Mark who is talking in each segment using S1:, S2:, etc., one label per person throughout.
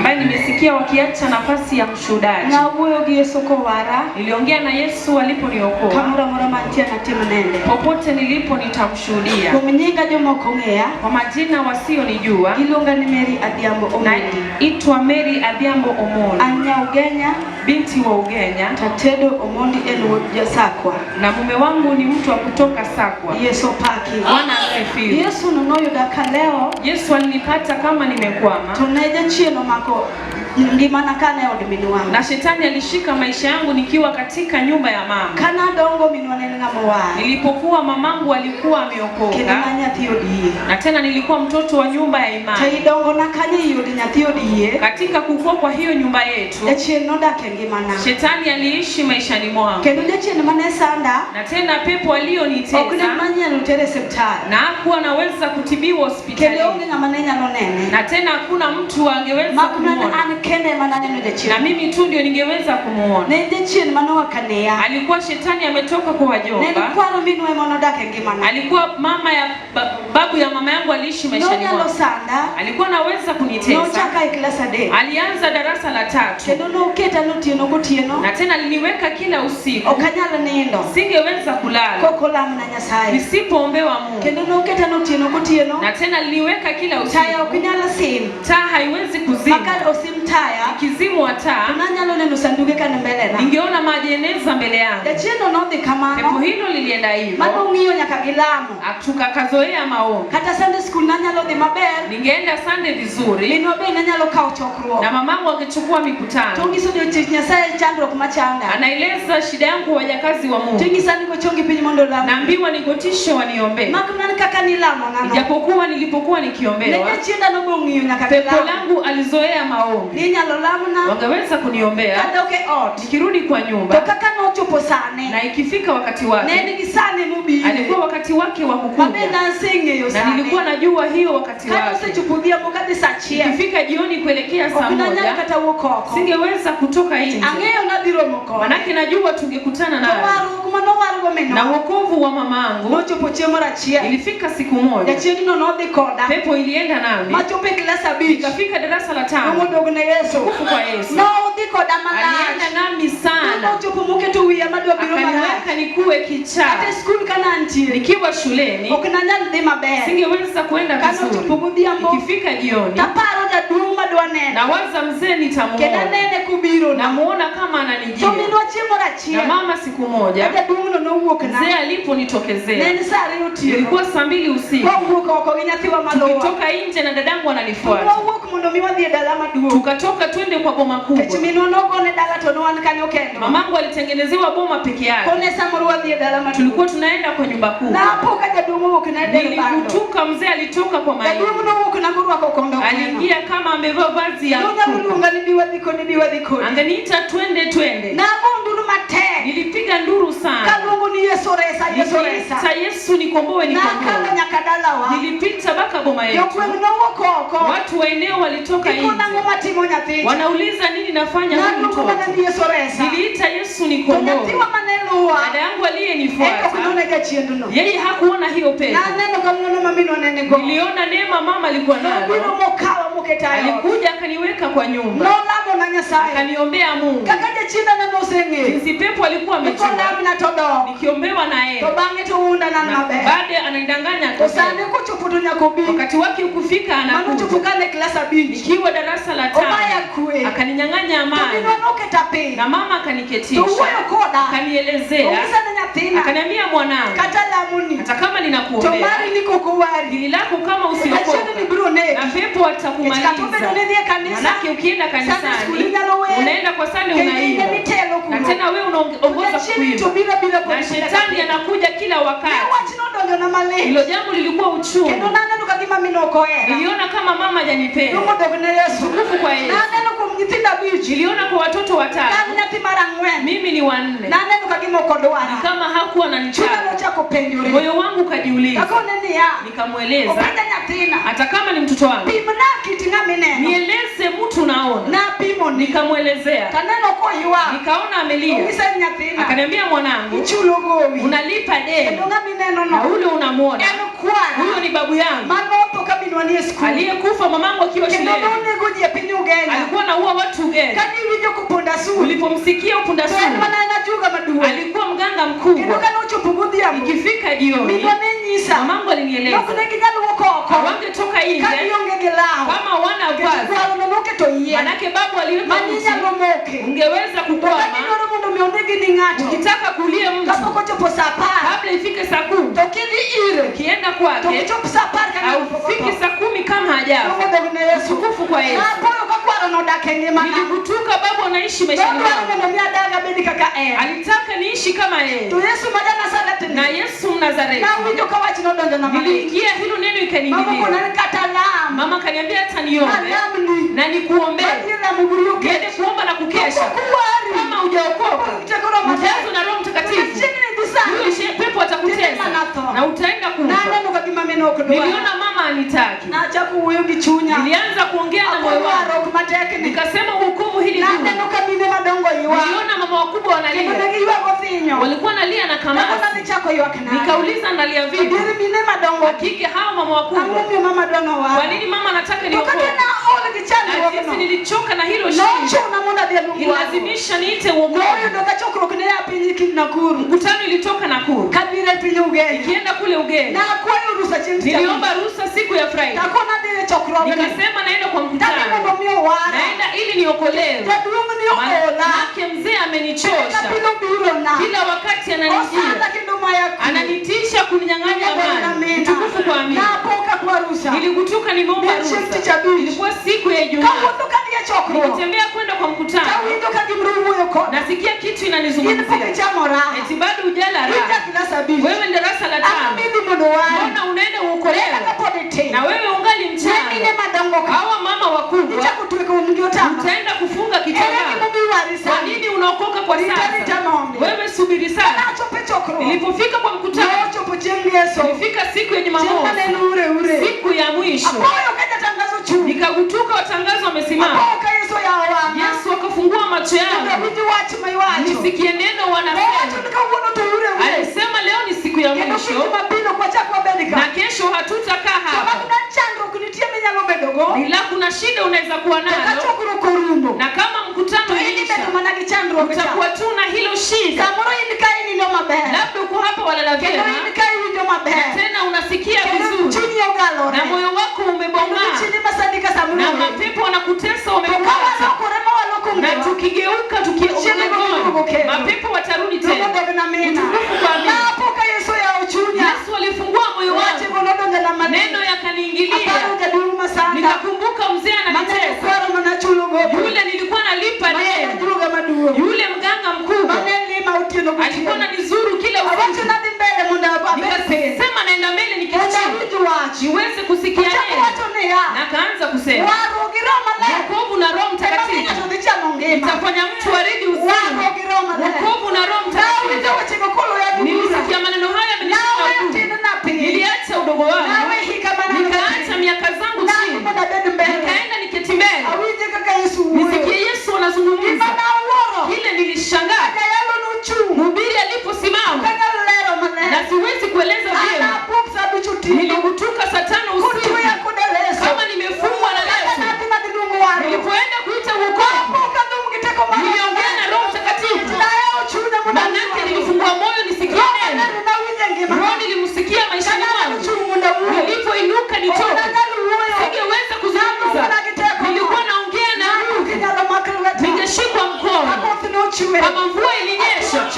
S1: ambaye nimesikia wakiacha nafasi ya mshuhudaji.
S2: Na uyo Yesu ko wara.
S1: Niliongea na Yesu aliponiokoa.
S2: Kamura mura mantia na timanende.
S1: Popote nilipo nitamshuhudia.
S2: Kuminyiga jomo kongea.
S1: Kwa majina wasionijua.
S2: Ilunga ni Mary Adhiambo Omondi.
S1: Naitwa Mary Adhiambo Omondi.
S2: Anya Ugenya,
S1: binti wa Ugenya.
S2: Tatedo Omondi Elwood Sakwa.
S1: Na mume wangu ni mtu wa kutoka Sakwa.
S2: Yesu paki.
S1: Bwana asifiwe.
S2: Yesu nunoyo daka leo.
S1: Yesu alinipata kama nimekwama.
S2: Tuneje chieno mako ngimana kana odimini wangu.
S1: Na shetani alishika maisha yangu nikiwa katika nyumba ya mama.
S2: Kana dongo minwane ngamo.
S1: Nilipokuwa mamangu alikuwa ameokoka.
S2: Kenanya thiodie.
S1: Na tena nilikuwa mtoto wa nyumba ya imani.
S2: Taidongo na kanye yodi nya thiodie.
S1: Katika kukua kwa hiyo nyumba yetu.
S2: Chieno dake ngimana.
S1: Shetani aliishi maishani mwangu.
S2: Kendo chieno manesanda.
S1: Na tena pepo alionitesa.
S2: Okudemanya lutere septari.
S1: Na hakuwa naweza kutibiwa hospitali.
S2: Kendo na manenya nonene.
S1: Na tena hakuna mtu angeweza kumuona. Na mimi tu ndio ningeweza kumuona. Alikuwa shetani ametoka kwa wajomba. Alikuwa mama ya babu ya mama yangu aliishi maishani mwangu. Alikuwa anaweza kunitesa. Alianza darasa la 3. Na tena aliniweka kila usiku. Singeweza kulala nisipoombewa Mungu. Na tena aliniweka kila usiku. Taa haiwezi kuzima. Kizimu wa taa. Ningeona majeneza mbele yangu. Pepo hilo lilienda hivyo. Tukakazoea maombi. Ningeenda Sunday vizuri. Na mamangu akichukua mikutano. Anaeleza shida yangu wajakazi wa Mungu. Naambiwa nigotishe waniombee. Japokuwa nilipokuwa nikiombewa. Pepo langu alizoea maombi. Wangeweza kuniombea. Nikirudi kwa nyumba. Na ikifika wakati wake. Alikuwa wakati wake wa kukuja. Na nilikuwa najua hiyo wakati wake. Ikifika jioni kuelekea saa 1. Singeweza kutoka nje. Manake najua tungekutana naye. Na wokovu wa mamangu. Ilifika siku moja. Pepo ilienda nami. Ikafika darasa la 5. Kufu kwa Yesu. Alienda nami sana. Akaniweka nikuwe kichaa. Nikiwa shuleni. Singeweza kuenda vizuri. Ikifika jioni. Na waza mzee nitamuona. Namuona kama ananijia. Na mama siku moja. Mzee aliponitokezea. Ilikuwa saa 2 usiku. Tukitoka nje na dadangu ananifuata. Tukatoka twende kwa boma kubwa. Mamangu alitengenezewa boma peke yake. Tulikuwa tunaenda kwa nyumba kubwa. Nilikutuka mzee alitoka kwa maji. Aliingia kama amevaa vazi ya angeniita twende. Nilipiga nduru sana. Niliita Yesu nikomboe. Nilipita baka boma yetu. Watu wa eneo walitoka nje. Wanauliza nini nafanya huku mtoto. Niliita Yesu nikomboe. Dada yangu aliyenifuata. Yeye hakuona hiyo pepo. Niliona neema mama alikuwa nayo. Alikuja akaniweka kwa nyumba. Akaniombea Mungu. Jinsi pepo alikuwa amechua. Nikiombewa na yeye. Baada ananidanganya. Wakati wake ukufika anakuja. Nikiwa darasa la 5. Akaninyang'anya amani. Na mama akaniketisha. Akanielezea. Akaniambia mwanangu. Hata kama ninakuombea. Dili lako kama usiokoka. Na pepo atakumaliza. Manake ukienda kanisani. Unaenda kwa sali unaimba. Na tena wewe unaongoza kuimba. Na shetani anakuja kila wakati. Hilo jambo lilikuwa uchungu. Niliona kama mama hajanipenda. Tukufu kwa Yesu. Niliona kwa watoto 5. Mimi ni 4. Ni kama hakuwa ananitaka. Moyo wangu kajiuliza. Nikamweleza. Hata kama ni mtoto wangu. Nieleze mtu naona. Nikamwelezea. Nikaona amelia. Akaniambia mwanangu. Unalipa deni. Na ule unamuona. Huyo ni babu yangu. Aliyekufa mamangu akiwa shuleni. Alikuwa anaua watu gani?
S2: Kani wijo kuponda su.
S1: Ulipomsikia upunda su. Alikuwa mganga mkubwa. Ikifika jioni, mamangu alinieleza hawangetoka nje kama wana vazi. Manake babu aliweka mti, ungeweza kukwama. Ukitaka kulia mtu kabla ifike saa 10, ukienda kwake au fike saa 10 kama hajafa. Utukufu kwa Yesu. Nilikutuka babu anaishi maisha yangu. Alitaka niishi kama yeye. Na Yesu Mnazareti. Niliingia hilo neno ikaniingia. Mama kaniambia hata niombe na nikuombe. Niende kuomba na kukesha. Kama hujaokoka, mjazo na Roho Mtakatifu, yule pepo atakutesa na utaenda kufa. Niliona mama anitaki. Nilianza kuongea na moyo wangu. Nikasema wokovu hili ndio. Niliona mama wakubwa wanalia. Walikuwa wanalia na kamasi. Nikauliza nalia vipi? Hakika hao mama wakubwa. Kwa nini mama anataka niokoke? Sisi nilichoka na hilo shida. Ilazimisha niite uongozi. Mkutano ilitoka Nakuru. Ikienda kule ugeni. Niliomba ruhusa siku ya Friday. Nikasema naenda kwa mkutano. Naenda ili niokolewe. Manake mzee amenichosha. Kila wakati ananijia. Ananitisha kuninyang'anya amani. Utukufu kwa Amina. Nilikutuka nimeomba ruhusa. Ilikuwa siku ya Ijumaa. Nikitembea kwenda kwa mkutano. Nasikia kitu inanizungumzia. Eti bado hujala raha. Wewe darasa la 5. Mbona unaenda uokolewe? Na wewe ungali mchanga. Hawa mama wakubwa utaenda kufunga kitambaa. Kwa nini unaokoka kwa sasa? Wewe subiri sana. Nilipofika kwa mkutano, nilifika siku ya Jumamosi, siku ya mwisho, nikagutuka watangazo wamesimama. Yesu akafungua macho yangu nisikie neno wanasema. Alisema leo ni siku ya mwisho na kesho hatutakaa hapa. Ila kuna shida unaweza kuwa nayo, na kama mkutano unaisha utakuwa tu na hilo shida. Labda uko hapa walala vyema tena unasikia vizuri na moyo wako umebongana na mapepo wanakutesa wamekukata, na tukigeuka mapepo watarudi tena. Utukufu kwa Amina. Yesu alifungua moyo wangu, neno yakaniingilia. Nikakumbuka mzee ananitesa, yule nilikuwa nalipa deni, yule mganga mkubwa alikuwa ananizuru kila usiku. Nikasema naenda mbele niweze kusikia neno, na kaanza kusema wokovu na Roho Mtakatifu itafanya mtu aridi uzima. Wokovu na Roho Mtakatifu. Nilisikia maneno haya yamenishika. Niliacha udogo wangu, nikaacha miaka zangu chini, nikaenda niketi mbele nisikie Yesu anazungumza. Kile nilishangaa mhubiri aliposimama, na siwezi kueleza vyema. Niligutuka saa 5 usiku kama nimefungwa na Yesu. Nilipoenda kuita wokovu, niliongea na Roho Mtakatifu. Manake nilifungua moyo nisikie neno. Roho nilimsikia maishani mwangu. Nilipoinuka nitoke, singeweza kuzungumza. Nilikuwa naongea na Mungu, ningeshikwa mkono. Kama mvua ilinyesha,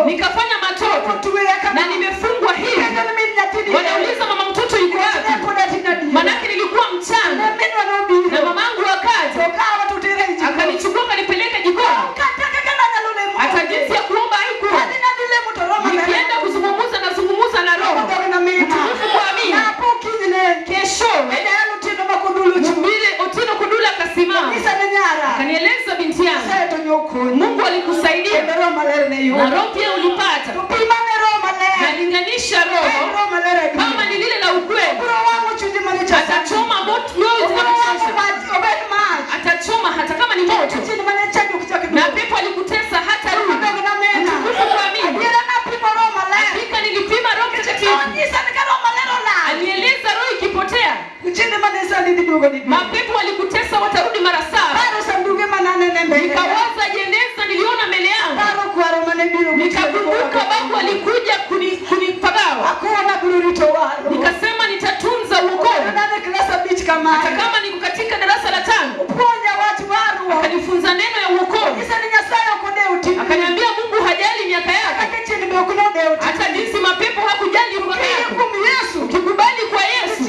S1: nikafanya matope, na nimefungwa hivi. Wanauliza mama mtoto yuko wapi? Manake nilikuwa mchana, na mamangu akaja akanichukua akanipeleka jikoni. Hata jinsi ya kuomba haikuwa. Nikienda kuzungumza na Roho. Utukufu kwa Amina. Kesho mhubiri Otino Kudula akasimama, akanieleza binti yangu, Mungu alikusaidia na Roho pia ulipata. hata kama niko katika darasa la 5, akanifunza neno ya wokovu. Akaniambia Mungu hajali miaka yako, hata jinsi mapepo hakujali miaka yako. Ukikubali kwa Yesu,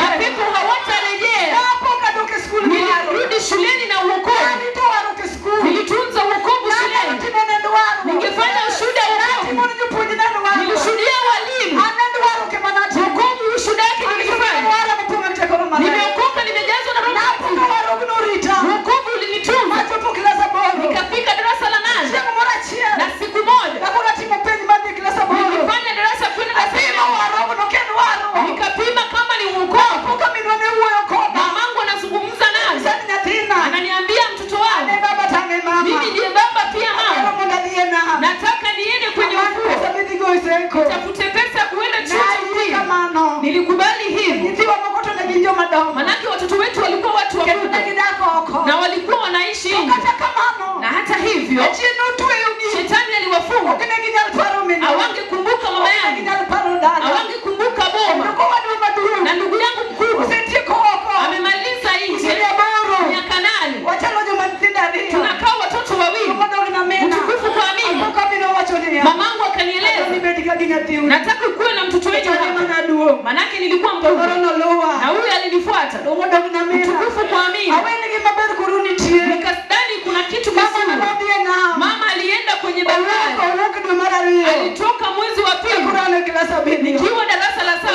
S1: mapepo hawatarejea. Nilirudi shuleni na wokovu, nilitunza wokovu shuleni, ningefanya ushuhuda wokovu, nilishuhudia walimu wokovu, ushuhuda yake nilifanya. Nimeokoka, nimejazwa na Roho Mtakatifu, wokovu ulinitunza. Nikafika darasa la 8, na siku moja nilifanya darasa kwenda darasa, nikapima kama ni wokovu. Mamangu anazungumza nami, ananiambia mtoto wangu, mimi ndiye baba pia mama, nataka niende kwenye ufuo, tafute pesa kuenda chuo kikuu. Nilikubali hivi, manake watoto wetu walikuwa watu wakubwa na walikuwa wanaishi nje. Na hata hivyo shetani aliwafunga, hawangekumbuka mama yangu, hawangekumbuka boma. Na ndugu yangu mkubwa amemaliza nje miaka 8, tunakaa watoto wawili. Utukufu kwa mimi. Mamangu akanieleza, nataka kuwe na mtoto wetu hapa, manake nilikuwa mdogo na huyu alinifuata. Utukufu kwa mimi. Nikadhani kuna kitu kizuri. Mama alienda kwenye bahari, alitoka mwezi wa 2 nikiwa darasa la 7.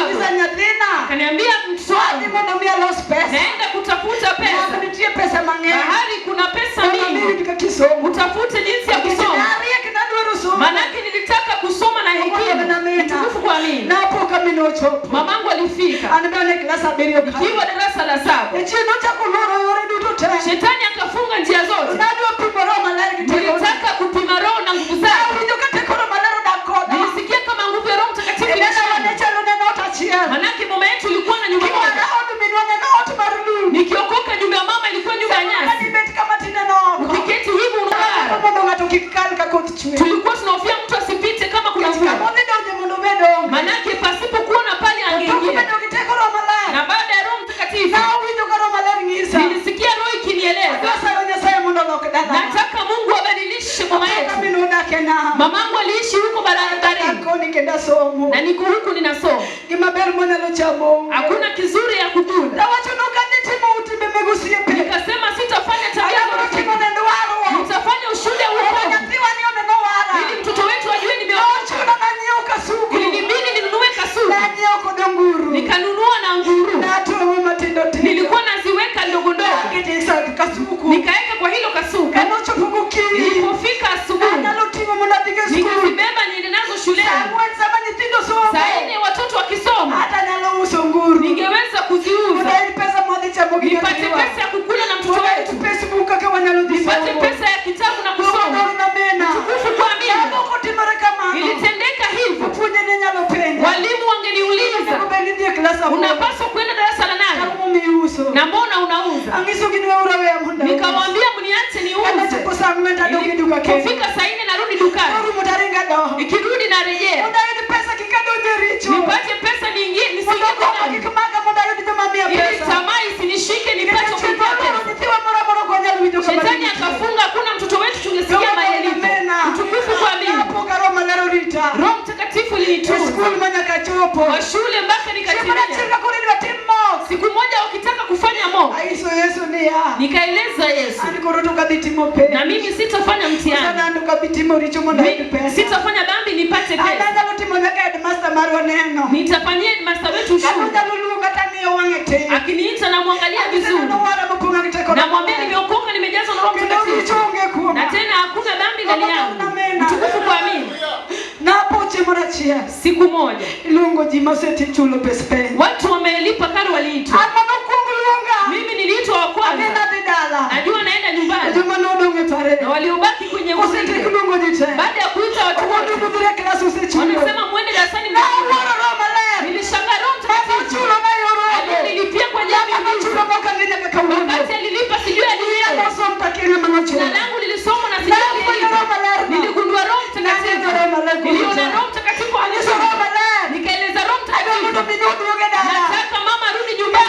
S1: Akaniambia mtoto wangu, naenda kutafuta pesa. Bahari kuna pesa mingi, utafute jinsi ya kusoma, manake nilitaka kusoma na hekima. Utukufu kwa mimi. Mamangu alifika nikiwa darasa la 7. Shetani akafunga njia zote. Nilitaka kupima roho na nguvu zake. Nilisikia kama nguvu ya Roho Mtakatifu ilishuka, manake mama yetu ilikuwa na nyumba moja. Nikiokoka nyumba ya mama ilikuwa nyumba ya nyasi. Ukiketi hivi unalala. Tulikuwa tunahofia mtu asipite kama kuna mvua, manake pasipokuwa na pale angeingia. Na baada ya Roho Mtakatifu nilisikia roho ikinieleza, nataka Mungu abadilishe mama yetu. Mamangu aliishi huko barabarani na niko huku ninasoma. Hakuna kizuri ya kukula. Nikasema sitafanya tabia zote, nitafanya ushuhuda huko ili mtoto wetu ajue nimeokoka. Ilinibidi ninunue kasuku, nikanunua na nguru. Nilikuwa naziweka ndogo ndogo, nikaeka kwa hilo kasuku. Nilipofika asubuhi, nikazibeba niende nazo shuleni. Saa 4 watoto wakisoma, ningeweza kuziuza, nipate pesa ya kukula na mtoto wetu, nipate pesa ya kitabu na kusoma. Utukufu kwa mimi. Ilitendeka hivyo. Walimu wangeniuliza, unapaswa kwenda darasa la 8 na mbona unauza? Nikamwambia mniache niuze. Kufika saa 4 narudi dukani, nikirudi narejea, nipate pesa nyingine nisingie ndani, ili tamaa isinishike nipate kupata pesa. Shetani akafunga, hakuna mtoto wetu tungesikia maelimu. Utukufu kwa mimi. Roho Mtakatifu alinitunza kwa shule mpaka nikatimia. Siku moja wakitaka kufanya moja, nikaeleza Yesu, na mimi sitafanya mtihani, sitafanya dhambi nipate pesa. Nitafanyia master wetu ushuhuda. Akiniita na muangalia vizuri, na mwambie nimeokoka, nimejazwa na Roho Mtakatifu, na tena hakuna dhambi ndani yangu. Utukufu kwa mimi. Siku moja watu wamelipa karo waliitwa. Mimi niliitwa wa kwanza. Najua naenda nyumbani, na waliobaki kwenye usite. Baada ya kuita watu wote, wanasema muende darasani. Nilishangaa Roho Mtakatifu alinilipia kwa jamii mbili. Wakati alilipa sijui alinienda. Jina langu lilisomwa na sijui. Niligundua Roho Mtakatifu. Niliona Roho Mtakatifu alisoma. Nikaeleza Roho Mtakatifu, nataka mama rudi nyumbani.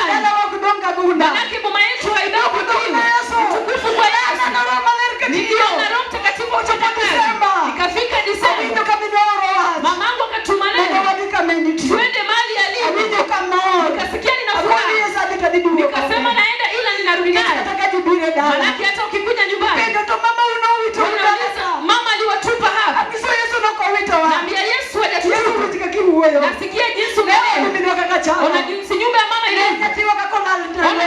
S1: Maana hata ukikuja nyumbani. Mama aliwatupa hapa. Naambia Yesu hajatupa. Nasikia jinsi una jinsi nyumba ya mama ilivyo.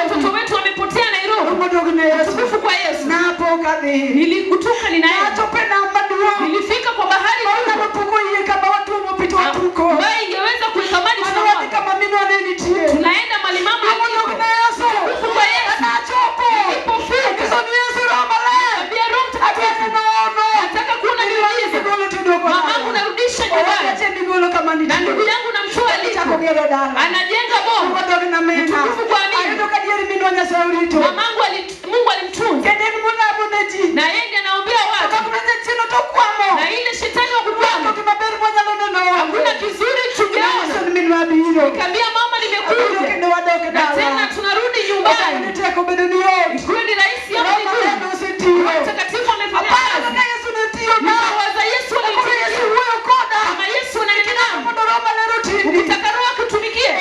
S1: Watoto wetu wamepotea Nairobi. Tukufu kwa Yesu. Nilikutoka ninaenda. Nilifika kwa bahari. Mbaya ingeweza kuikamani tunaenda malimamu. Tukufu kwa Yesu. Nataka kuona miujiza. Mamangu narudisha nyumbani. Na ndugu yangu namtoa anajenga bomu. Tukufu kwa Amina. Mamangu Mungu alimtunza. Na yeye anaombea watu. Na ile shetani wa kukwama. Hakuna kizuri tungeona. Nikamwambia mama nimekuja. Na tena tunarudi nyumbani. Kwani rais ya Mungu. Mtakatifu amefanya kazi. Nikawaza Yesu alituja. Kama Yesu ananena. Ukitaka roho kutumikia.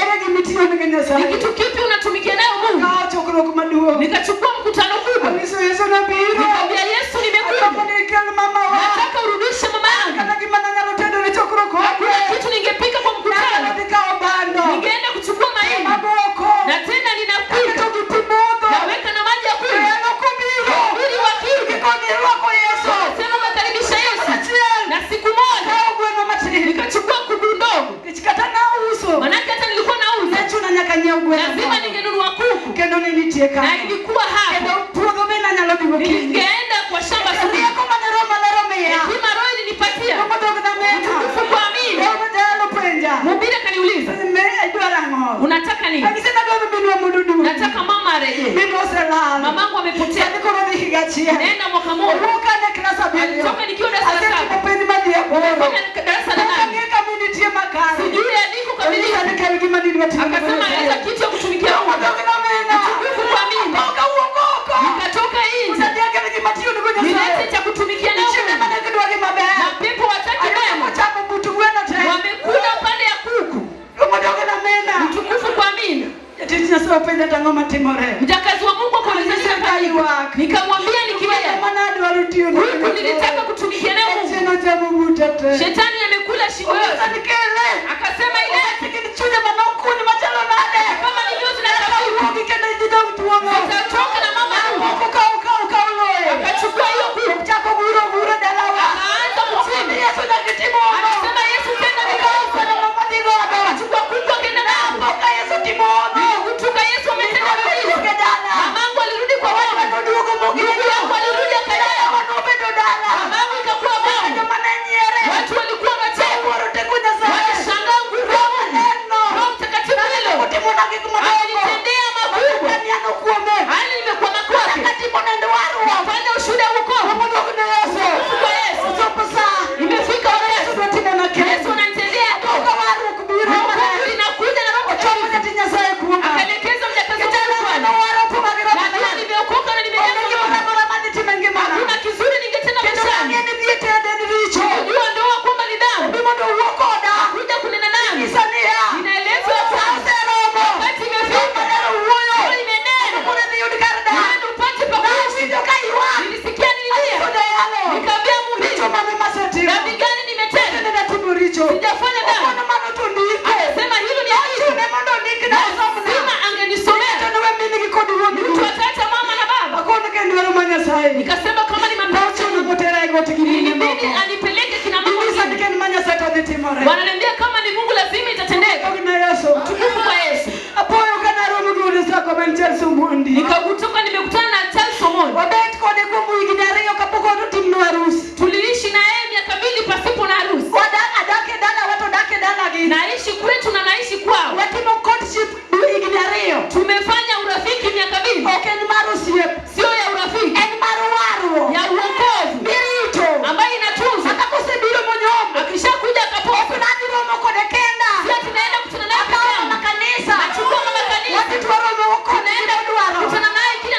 S1: Ni kitu kipi unatumikia nayo Mungu? Nikachukua mkutano kubwa. Nikamwambia Yesu nimekuja. Nataka urudishe mama yangu. Hakuna kitu ningepika kwa mkutano. Ningeenda kuchukua mahindi. Na tena ninakuja. Naweka na maji ya kunywa. Ili wakija. Sema makaribisha Yesu. Na siku moja nikachukua kuku ndogo. Manake hata nilikuwa nauza. Lazima ningenunua kuku. Na ilikuwa hapo. Ningeenda kwa shamba suku. Hekima roho ilinipatia. Tukufu kwa Amina. Mhubiri akaniuliza. Unataka nini? Nataka mama arejee. Mamangu amepotea. Nenda mwaka mmoja. Alitoka nikiwa darasa la 7. Nimefanya darasa la 8. Sijui andiko kamili. Akasema leta kitu ya kutumikia Mungu. Tukufu kwa Amina. Nikatoka nje. Nilete cha kutumikia na Mungu. Na pepo wataki mema. Wamekula pande ya kuku. Tukufu kwa Amina. Mjakazi wa Mungu akamweleza kazi. Nikamwambia nikiwea. Huku nilitaka kutumikia na Mungu. Shetani amekula shingo yote. Akasema ile kama ni nyozi na tafuta. Nitatoka na mama yangu. Akachukua hiyo kuku. Akaanza kutimu. Akasema Yesu tena nikauza. Akachukua kuku akaenda nao. Kutoka Yesu ametenda miujiza. Mamangu alirudi kwa wao. Ndugu yangu alirudi akalala. Mamangu ikakuwa bwana. Watu walikuwa wachafu. Walishangaa nguvu ya Mungu. Roho Mtakatifu hilo. Alitendea makubwa. Hali imekuwa makwake. Wafanya ushuhuda wokovu. Kwa Yesu. Imefika wakati. Yesu ananitendea. Mungu inakuja na Roho Mtakatifu. Akaelekeza mjakazi wangu Bwana. Na pia nimeokoka na nimejaza Roho. Hakuna kizuri ningetenda maishani. Unajua ndoa kwamba ni damu. Kuja kunena nami. Inaelezwa wakati imefika. Roho imenena. Ndio upate pa kuishi. Nilisikia nilia. Nikamwambia Mungu. Dhambi gani nimetenda? Sijafanya dhambi. Akasema hilo ni aibu. Lazima angenisomea. Mtu ataacha mama na baba. Nikasema kama ni mapenzi. Ilibidi anipeleke kina mama. Wananiambia kama ni Mungu lazima itatendeka. Tukufu kwa Yesu. Nikakutoka nimekutana na Charles Omondi. Tuliishi na yeye miaka 2 pasipo na harusi. Naishi kwetu na naishi kwao. Tumefanya urafiki miaka 2. Sio ya urafiki. Ya uokovu. Ambayo inatunza. Akishakuja akapoka. Sio tunaenda kutana naye kanisa. Nachukua kama kanisa. Tunaenda kutana naye kila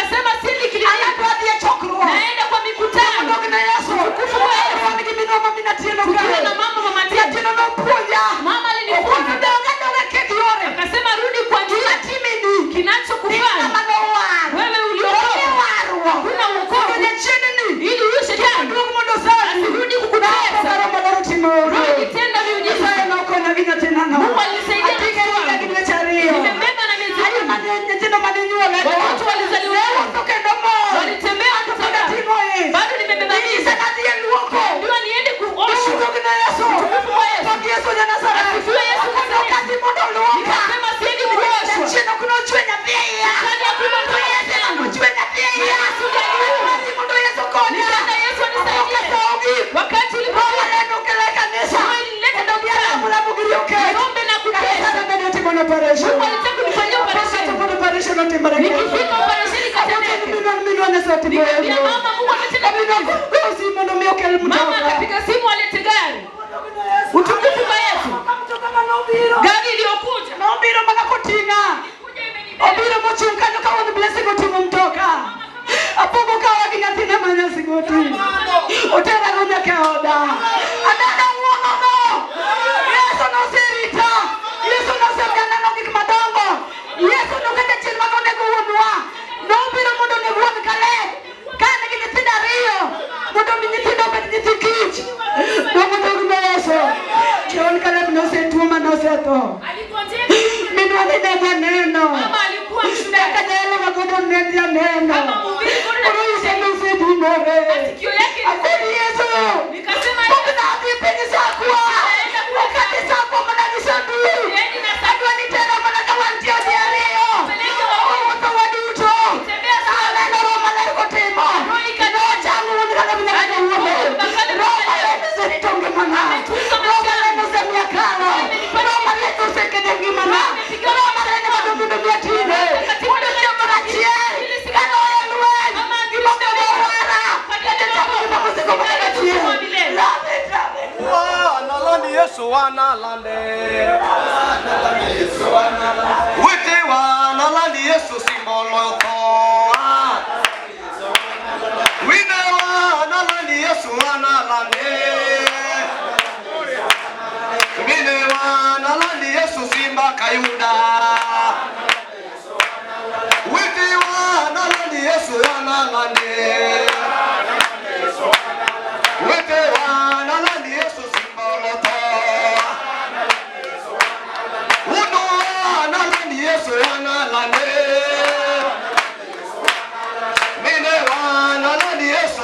S1: Nikasema sindi kilini. Naenda kwa mikutano. Tukufu wa Yesu. Tukiwa na mama matendo. Mama alinifunza. Akasema rudi kwa njia. Kinachokufanya wewe uliokoka huna wokovu ili uishi tena. Asirudi kukutesa. Rudi tenda miujiza. Mungu alisaidia. Nimebeba na mizigo. Watu walizaliwa. Walitembea kutoka. Bado nimebeba mizigo. Ndio niende kuoshwa. Tukufu wa Yesu. Asifiwe Yesu. Nikasema siendi kuoshwa. Shetani hakuna mtu Yesu. Nikaenda Yesu anisaidie. Wakati ulipokuwa nilileta daktari. Niombe na kutesa. Mungu alitaka kunifanyia operation. Nikifika operation ikatendeka. Nikamwambia mama Mungu ametenda miujiza. Mama akapiga simu alete gari. Utukufu kwa Yesu. Gari iliyokuja.
S2: Obiro mochungkanyo kawa ni blessing otumo mtoka. Apogo kawa ginyathine manya sigoti. Otera runya kaoda. Adada uonono. Yesu no serita. Yesu no sebjana no gik madongo. Yesu no kete chil magone guonwa. No biro mondo ne guon kale. Kane ginyathine ariyo. Mondo minyithindo bet nyithi kich. No mondo gime Yesu. Chion kale no setuo manosetho. Minwa ni nega neno.
S1: Mama alikuwa mshuhuda.
S2: Kajalo magodo ndia neno.
S1: Kama mhubiri
S2: Uruise dinore.
S1: masikio yake
S2: Akuni Yesu.
S1: Nikasema
S2: Kuna vipenzi sakwa. Wakati sakwa mananisadu. Adwa nitera manakawantia diario. Woto waduto. Naleno roma na kotimo. Roho changu nikana binaka uome. Roma letu zenitonge mana. Roma letu zemiakano. Roma letu sekenegi mana. Roma letu madumu miatine. Mudu chama chie. Kano elwe. Imonge wawara. Kete chamu kimamusiko mwana chie. Love it.
S3: Analandi Yesu analande. Wite wa analandi Yesu simboloko. Wine wa analandi Yesu analande. Wine wa analandi Yesu simba kayuda. Wite wa analandi Yesu analande.